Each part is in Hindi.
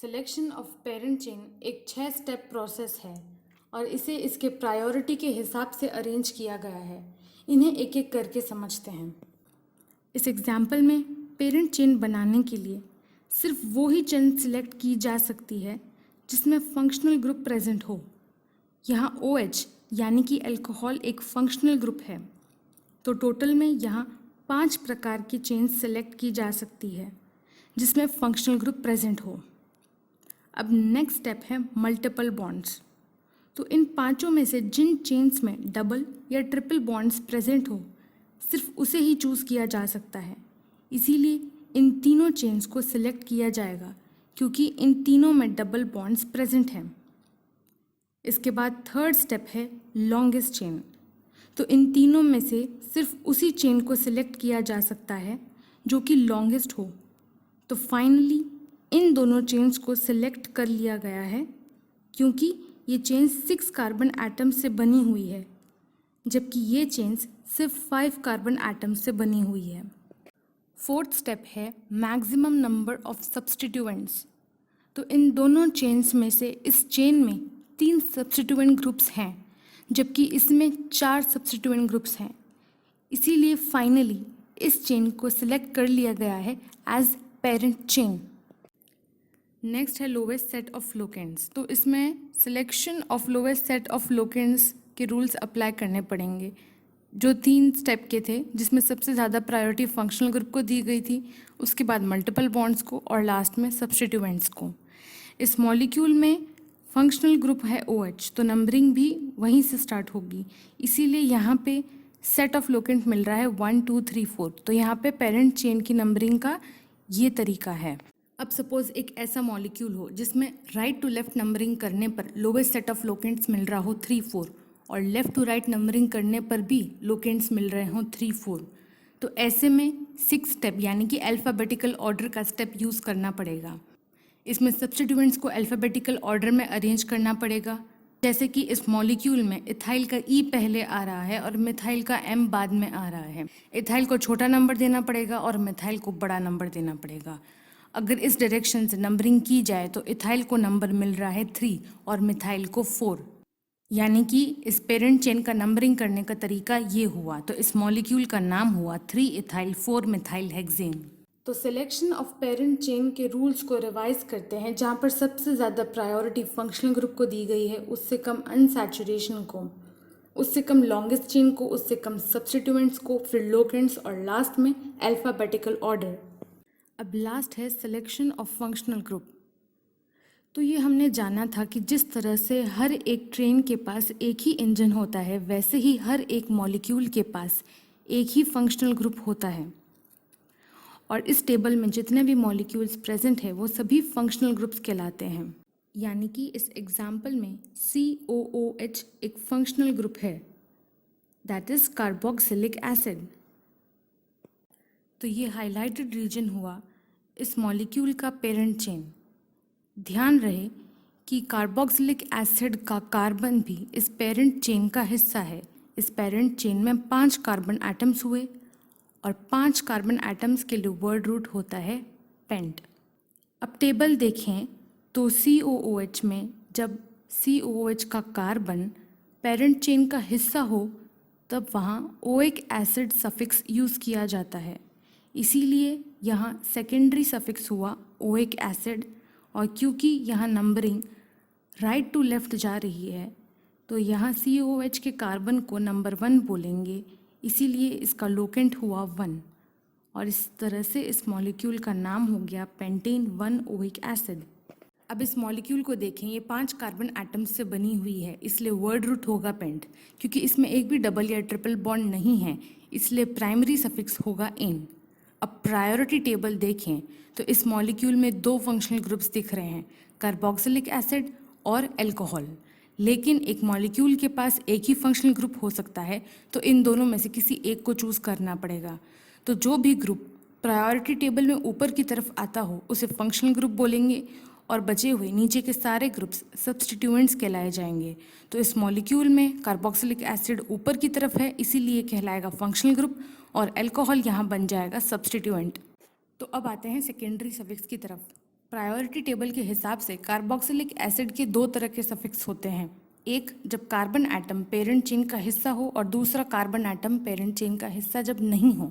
सिलेक्शन ऑफ पेरेंट चेन एक 6 स्टेप प्रोसेस है और इसे इसके प्रायोरिटी के हिसाब से अरेंज किया गया है। इन्हें एक एक करके समझते हैं। इस एग्जाम्पल में पेरेंट चेन बनाने के लिए सिर्फ वो ही चेन सिलेक्ट की जा सकती है जिसमें फंक्शनल ग्रुप प्रेजेंट हो। यहाँ OH यानी कि अल्कोहल एक फंक्शनल ग्रुप है, तो टोटल में यहाँ 5 प्रकार की चेन सेलेक्ट की जा सकती है जिसमें फंक्शनल ग्रुप प्रेजेंट हो। अब नेक्स्ट स्टेप है मल्टीपल बॉन्ड्स। तो इन पांचों में से जिन चेन्स में डबल या ट्रिपल बॉन्ड्स प्रेजेंट हो सिर्फ उसे ही चूज़ किया जा सकता है। इसीलिए इन तीनों चेन्स को सिलेक्ट किया जाएगा क्योंकि इन तीनों में डबल बॉन्ड्स प्रेजेंट हैं। इसके बाद थर्ड स्टेप है लॉन्गेस्ट चेन। तो इन तीनों में से सिर्फ उसी चेन को सिलेक्ट किया जा सकता है जो कि लॉन्गेस्ट हो। तो फाइनली इन दोनों चेन्स को सिलेक्ट कर लिया गया है क्योंकि ये चेन 6 कार्बन एटम से बनी हुई है, जबकि ये चेन्स सिर्फ 5 कार्बन एटम से बनी हुई है। फोर्थ स्टेप है मैक्सिमम नंबर ऑफ सब्स्टिट्यूएंट्स। तो इन दोनों चेन्स में से इस चेन में 3 सब्स्टिट्यूएंट ग्रुप्स हैं, जबकि इसमें 4 सब्स्टिट्यूएंट ग्रुप्स हैं। इसीलिए फाइनली इस चेन को सिलेक्ट कर लिया गया है एज पेरेंट चेन। नेक्स्ट है लोवेस्ट सेट ऑफ लोकेंड्स। तो इसमें selection of lowest set of locants के रूल्स अप्लाई करने पड़ेंगे जो 3 स्टेप के थे, जिसमें सबसे ज़्यादा प्रायोरिटी फंक्शनल ग्रुप को दी गई थी, उसके बाद मल्टीपल बॉन्ड्स को और लास्ट में सब्स्टिट्यूएंट्स को। इस मॉलिक्यूल में फंक्शनल ग्रुप है OH, तो नंबरिंग भी वहीं से स्टार्ट होगी। इसीलिए यहाँ पे सेट ऑफ लोकेंट मिल रहा है 1 2 3 4। तो यहाँ पे पेरेंट चेन की नंबरिंग का ये तरीका है। अब सपोज एक ऐसा मॉलिक्यूल हो जिसमें राइट टू लेफ्ट नंबरिंग करने पर लोवेस्ट सेट ऑफ लोकेंट्स मिल रहा हो 3 4 और लेफ्ट टू राइट नंबरिंग करने पर भी लोकेंट्स मिल रहे हो 3 4। तो ऐसे में 6 स्टेप यानी कि अल्फ़ाबेटिकल ऑर्डर का स्टेप यूज़ करना पड़ेगा। इसमें सब्स्टिट्यूएंट्स को अल्फ़ाबेटिकल ऑर्डर में अरेंज करना पड़ेगा। जैसे कि इस मॉलिक्यूल में इथाइल का E पहले आ रहा है और मिथाइल का M बाद में आ रहा है। इथाइल को छोटा नंबर देना पड़ेगा और मिथाइल को बड़ा नंबर देना पड़ेगा। अगर इस डायरेक्शन से नंबरिंग की जाए तो इथाइल को नंबर मिल रहा है 3 और मिथाइल को 4, यानी कि इस पेरेंट चेन का नंबरिंग करने का तरीका ये हुआ। तो इस मॉलिक्यूल का नाम हुआ 3 इथाइल 4 मिथाइल हेक्सेन। तो सिलेक्शन ऑफ पेरेंट चेन के रूल्स को रिवाइज करते हैं, जहाँ पर सबसे ज़्यादा प्रायोरिटी फंक्शनल ग्रुप को दी गई है, उससे कम अनसैचुरेशन को, उससे कम लॉन्गेस्ट चेन को, उससे कम सब्स्टिट्यूएंट्स को, फिर लोकेंट्स और लास्ट में अल्फ़ाबेटिकल ऑर्डर। अब लास्ट है सिलेक्शन ऑफ फंक्शनल ग्रुप। तो ये हमने जाना था कि जिस तरह से हर एक ट्रेन के पास एक ही इंजन होता है, वैसे ही हर एक मॉलिक्यूल के पास एक ही फंक्शनल ग्रुप होता है। और इस टेबल में जितने भी मॉलिक्यूल्स प्रेजेंट है वो सभी फंक्शनल ग्रुप्स कहलाते हैं। यानी कि इस एग्जाम्पल में COOH एक फंक्शनल ग्रुप है, दैट इज कार्बोक्सिलिक एसिड। तो ये हाईलाइटेड रीजन हुआ इस मॉलिक्यूल का पेरेंट चेन। ध्यान रहे कि कार्बोक्सिलिक एसिड का कार्बन भी इस पेरेंट चेन का हिस्सा है। इस पेरेंट चेन में 5 कार्बन एटम्स हुए और 5 कार्बन एटम्स के लिए वर्ड रूट होता है पेंट। अब टेबल देखें तो COOH में जब COOH का कार्बन पेरेंट चेन का हिस्सा हो तब वहाँ ओइक एसिड सफिक्स यूज़ किया जाता है। इसीलिए यहाँ सेकेंडरी सफिक्स हुआ ओइक एसिड। और क्योंकि यहाँ नंबरिंग राइट टू लेफ्ट जा रही है तो यहाँ COOH के कार्बन को नंबर 1 बोलेंगे, इसीलिए इसका लोकेंट हुआ 1 और इस तरह से इस मॉलिक्यूल का नाम हो गया पेंटेन 1 ओइक एसिड। अब इस मॉलिक्यूल को देखें, ये 5 कार्बन एटम्स से बनी हुई है, इसलिए वर्ड रूट होगा पेंट। क्योंकि इसमें एक भी डबल या ट्रिपल बॉन्ड नहीं है, इसलिए प्राइमरी सफिक्स होगा इन। अब प्रायोरिटी टेबल देखें तो इस मॉलिक्यूल में 2 फंक्शनल ग्रुप्स दिख रहे हैं, कार्बोक्सिलिक एसिड और अल्कोहल। लेकिन एक मॉलिक्यूल के पास एक ही फंक्शनल ग्रुप हो सकता है, तो इन दोनों में से किसी एक को चूज़ करना पड़ेगा। तो जो भी ग्रुप प्रायोरिटी टेबल में ऊपर की तरफ आता हो उसे फंक्शनल ग्रुप बोलेंगे और बचे हुए नीचे के सारे ग्रुप्स सब्स्टिट्यूएंट्स कहलाए जाएंगे। तो इस मॉलिक्यूल में कार्बोक्सिलिक एसिड ऊपर की तरफ है, इसीलिए कहलाएगा फंक्शनल ग्रुप और अल्कोहल यहाँ बन जाएगा सब्स्टिट्यूएंट। तो अब आते हैं सेकेंडरी सफिक्स की तरफ। प्रायोरिटी टेबल के हिसाब से कार्बोक्सिलिक एसिड के दो तरह के सफिक्स होते हैं। एक जब कार्बन एटम पेरेंट चेन का हिस्सा हो और दूसरा कार्बन एटम पेरेंट चेन का हिस्सा जब नहीं हो।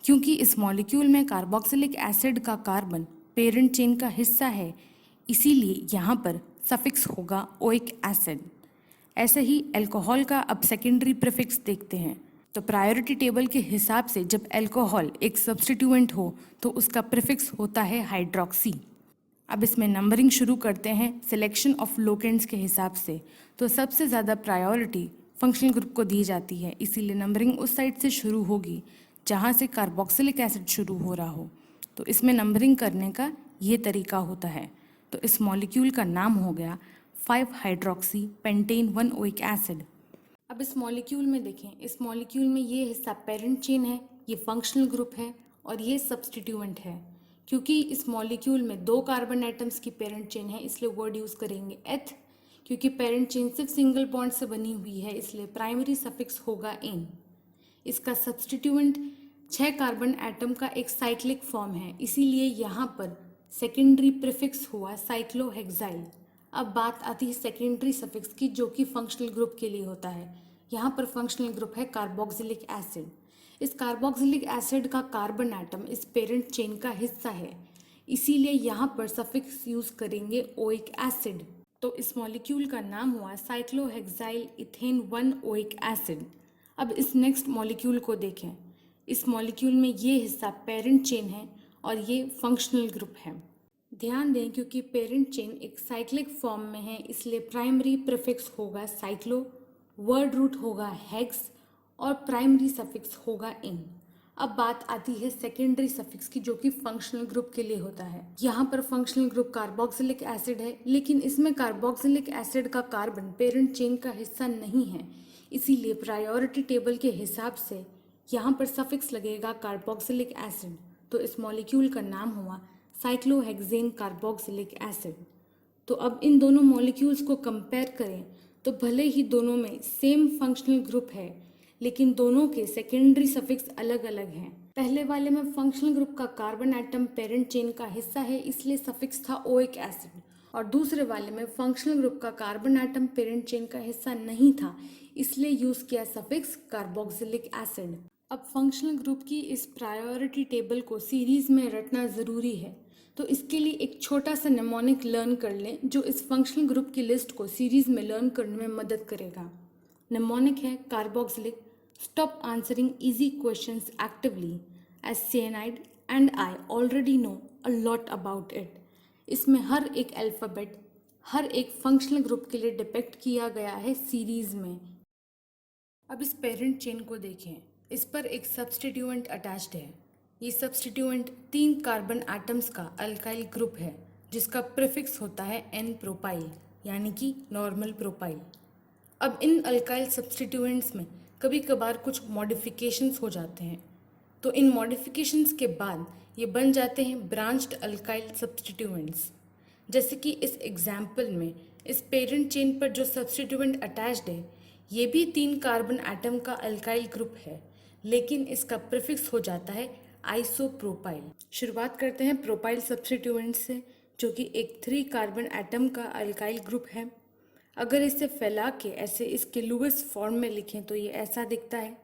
क्योंकि इस मॉलिक्यूल में कार्बोक्सिलिक एसिड का कार्बन पेरेंट चेन का हिस्सा है, इसीलिए यहाँ पर सफिक्स होगा ओइक एसिड। ऐसे ही अल्कोहल का अब सेकेंडरी प्रीफिक्स देखते हैं। तो प्रायोरिटी टेबल के हिसाब से जब अल्कोहल एक सब्स्टिट्यूएंट हो तो उसका प्रीफिक्स होता है हाइड्रोक्सी। अब इसमें नंबरिंग शुरू करते हैं सिलेक्शन ऑफ लोकेंट्स के हिसाब से। तो सबसे ज़्यादा प्रायोरिटी फंक्शनल ग्रुप को दी जाती है, इसीलिए नंबरिंग उस साइड से शुरू होगी जहाँ से कार्बोक्सिलिक एसिड शुरू हो रहा हो। तो इसमें नंबरिंग करने का ये तरीका होता है। तो इस मॉलिक्यूल का नाम हो गया 5-हाइड्रोक्सी पेंटेन 1 ओइक एसिड। अब इस मॉलिक्यूल में देखें, इस मॉलिक्यूल में ये हिस्सा पेरेंट चेन है, ये फंक्शनल ग्रुप है और ये सब्स्टिट्यूएंट है। क्योंकि इस मॉलिक्यूल में दो कार्बन एटम्स की पेरेंट चेन है, इसलिए वर्ड यूज़ करेंगे एथ। क्योंकि पेरेंट चेन सिर्फ सिंगल बॉन्ड से बनी हुई है, इसलिए प्राइमरी सफिक्स होगा इन। इसका सब्स्टिट्यूएंट 6 कार्बन एटम का एक साइक्लिक फॉर्म है, इसीलिए यहाँ पर सेकेंडरी प्रीफिक्स हुआ साइक्लोहेक्साइल। अब बात आती है सेकेंडरी सफिक्स की, जो कि फंक्शनल ग्रुप के लिए होता है। यहाँ पर फंक्शनल ग्रुप है कार्बोक्सिलिक एसिड। इस कार्बोक्सिलिक एसिड का कार्बन एटम इस पेरेंट चेन का हिस्सा है, इसीलिए यहाँ पर सफिक्स यूज करेंगे ओइक एसिड। तो इस मॉलिक्यूल का नाम हुआ साइक्लोहेक्साइल इथेन 1 ओइक एसिड। अब इस नेक्स्ट मॉलिक्यूल को देखें। इस मॉलिक्यूल में ये हिस्सा पेरेंट चेन है और ये फंक्शनल ग्रुप है। ध्यान दें, क्योंकि पेरेंट चेन एक साइक्लिक फॉर्म में है, इसलिए प्राइमरी प्रीफिक्स होगा साइक्लो, वर्ड रूट होगा हेक्स और प्राइमरी सफिक्स होगा इन। अब बात आती है सेकेंडरी सफिक्स की, जो कि फंक्शनल ग्रुप के लिए होता है। यहाँ पर फंक्शनल ग्रुप कार्बोक्सिलिक एसिड है, लेकिन इसमें कार्बोक्सिलिक एसिड का कार्बन पेरेंट चेन का हिस्सा नहीं है, इसीलिए प्रायोरिटी टेबल के हिसाब से यहाँ पर सफिक्स लगेगा कार्बोक्सिलिक एसिड। तो इस मॉलिक्यूल का नाम हुआ साइक्लोहेक्सेन कार्बोक्सिलिक एसिड। तो अब इन दोनों मॉलिक्यूल्स को कंपेयर करें तो भले ही दोनों में सेम फंक्शनल ग्रुप है, लेकिन दोनों के सेकेंडरी सफिक्स अलग अलग हैं। पहले वाले में फंक्शनल ग्रुप का कार्बन एटम पेरेंट चेन का हिस्सा है, इसलिए सफिक्स था ओइक एसिड। और दूसरे वाले में फंक्शनल ग्रुप का कार्बन एटम पेरेंट चेन का हिस्सा नहीं था, इसलिए यूज किया सफिक्स कार्बोक्सिलिक एसिड। अब फंक्शनल ग्रुप की इस प्रायोरिटी टेबल को सीरीज में रटना ज़रूरी है, तो इसके लिए एक छोटा सा नेमोनिक लर्न कर लें, जो इस फंक्शनल ग्रुप की लिस्ट को सीरीज में लर्न करने में मदद करेगा। नेमोनिक है carboxylic, stop answering easy questions actively as cyanide and I already know a lot about it. इसमें हर एक अल्फ़ाबेट हर एक फंक्शनल ग्रुप के लिए डिपेक्ट किया गया है सीरीज में। अब इस पेरेंट चेन को देखें, इस पर एक सब्स्टिट्यूएंट अटैच्ड है। ये सब्स्टिट्यूएंट 3 कार्बन एटम्स का अल्काइल ग्रुप है, जिसका प्रीफिक्स होता है एन प्रोपाइल, यानी कि नॉर्मल प्रोपाइल। अब इन अल्काइल सब्स्टिट्यूएंट्स में कभी कभार कुछ मॉडिफिकेशंस हो जाते हैं, तो इन मॉडिफिकेशंस के बाद ये बन जाते हैं ब्रांच्ड अल्काइल सब्स्टिट्यूएंट्स। जैसे कि इस एग्जाम्पल में इस पेरेंट चेन पर जो सब्स्टिट्यूएंट अटैच्ड है, ये भी 3 कार्बन एटम का अल्काइल ग्रुप है, लेकिन इसका प्रीफिक्स हो जाता है आइसोप्रोपाइल। शुरुआत करते हैं प्रोपाइल सब्स्टिट्यूएंट से, जो कि एक 3 कार्बन एटम का अल्काइल ग्रुप है। अगर इसे फैला के ऐसे इसके लुईस फॉर्म में लिखें तो ये ऐसा दिखता है।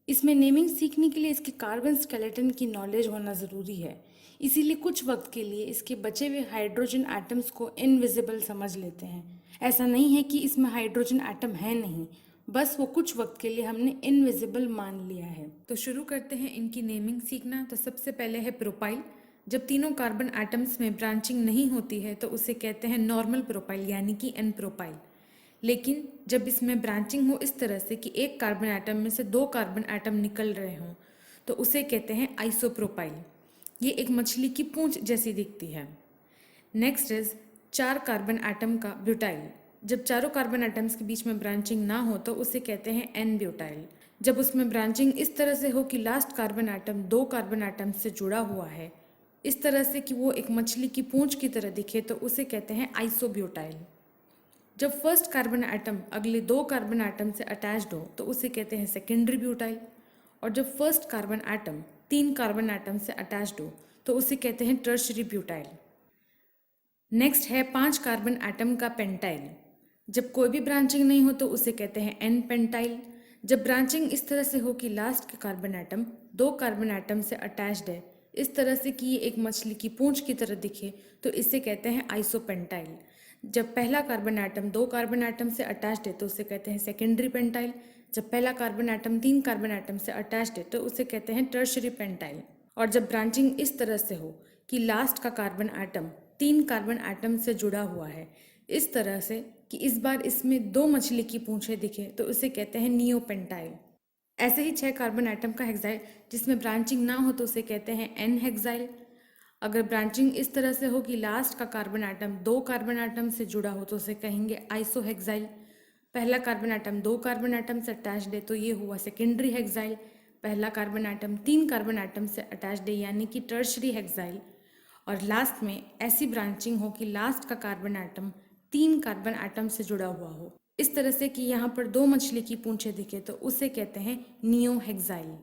इसमें नेमिंग सीखने के लिए इसके कार्बन स्केलेटन की नॉलेज होना ज़रूरी है, इसीलिए कुछ वक्त के लिए इसके बचे हुए हाइड्रोजन एटम्स को इनविजिबल समझ लेते हैं। ऐसा नहीं है कि इसमें हाइड्रोजन एटम है नहीं, बस वो कुछ वक्त के लिए हमने इनविजिबल मान लिया है। तो शुरू करते हैं इनकी नेमिंग सीखना। तो सबसे पहले है प्रोपाइल। जब तीनों कार्बन एटम्स में ब्रांचिंग नहीं होती है तो उसे कहते हैं नॉर्मल प्रोपाइल, यानी कि एन प्रोपाइल। लेकिन जब इसमें ब्रांचिंग हो इस तरह से कि एक कार्बन एटम में से 2 कार्बन एटम निकल रहे हों तो उसे कहते हैं आइसोप्रोपाइल। ये एक मछली की पूंछ जैसी दिखती है। नेक्स्ट इज 4 कार्बन एटम का ब्यूटाइल। जब चारों कार्बन एटम्स के बीच में ब्रांचिंग ना हो तो उसे कहते हैं एन ब्यूटाइल। जब उसमें ब्रांचिंग इस तरह से हो कि last carbon atom 2 carbon atom से जुड़ा हुआ है, इस तरह से कि वो एक मछली की पूंछ की तरह दिखे, तो उसे कहते हैं आइसोब्यूटाइल। जब फर्स्ट कार्बन एटम अगले 2 कार्बन एटम से अटैच्ड हो तो उसे कहते हैं सेकेंडरी ब्यूटाइल। और जब first carbon atom 3 carbon atom से अटैच्ड हो तो उसे कहते हैं टर्शरी ब्यूटाइल। नेक्स्ट है 5 कार्बन एटम का पेंटाइल। जब कोई भी ब्रांचिंग नहीं हो तो उसे कहते हैं एन पेंटाइल। जब ब्रांचिंग इस तरह से हो कि लास्ट का कार्बन एटम 2 कार्बन एटम से अटैच्ड है, इस तरह से कि ये एक मछली की पूंछ की तरह दिखे, तो इसे कहते हैं आइसोपेंटाइल। जब पहला कार्बन एटम 2 कार्बन एटम से अटैच्ड है तो उसे कहते हैं सेकेंडरी पेंटाइल। जब पहला कार्बन एटम 3 कार्बन एटम से अटैच्ड है तो उसे कहते हैं टर्शरी पेंटाइल। और जब ब्रांचिंग इस तरह से हो कि लास्ट का कार्बन एटम 3 कार्बन एटम से जुड़ा हुआ है, इस तरह से कि इस बार इसमें 2 मछली की पूंछें दिखे, तो उसे कहते हैं नियोपेंटाइल। ऐसे ही 6 कार्बन एटम का हेक्साइल जिसमें ब्रांचिंग ना हो तो उसे कहते हैं एन हेक्साइल। अगर ब्रांचिंग इस तरह से हो कि लास्ट का कार्बन एटम 2 कार्बन एटम से जुड़ा हो तो उसे कहेंगे आइसोहेक्साइल। पहला कार्बन एटम 2 कार्बन एटम से अटैच्ड है तो ये हुआ सेकेंडरी हेक्साइल। पहला कार्बन एटम 3 कार्बन एटम से अटैच्ड है यानी कि टर्शरी हेक्साइल। और लास्ट में ऐसी ब्रांचिंग हो कि लास्ट का कार्बन एटम 3 कार्बन एटम से जुड़ा हुआ हो, इस तरह से कि यहाँ पर 2 मछली की पूंछें दिखे, तो उसे कहते हैं नियोहेक्साइल।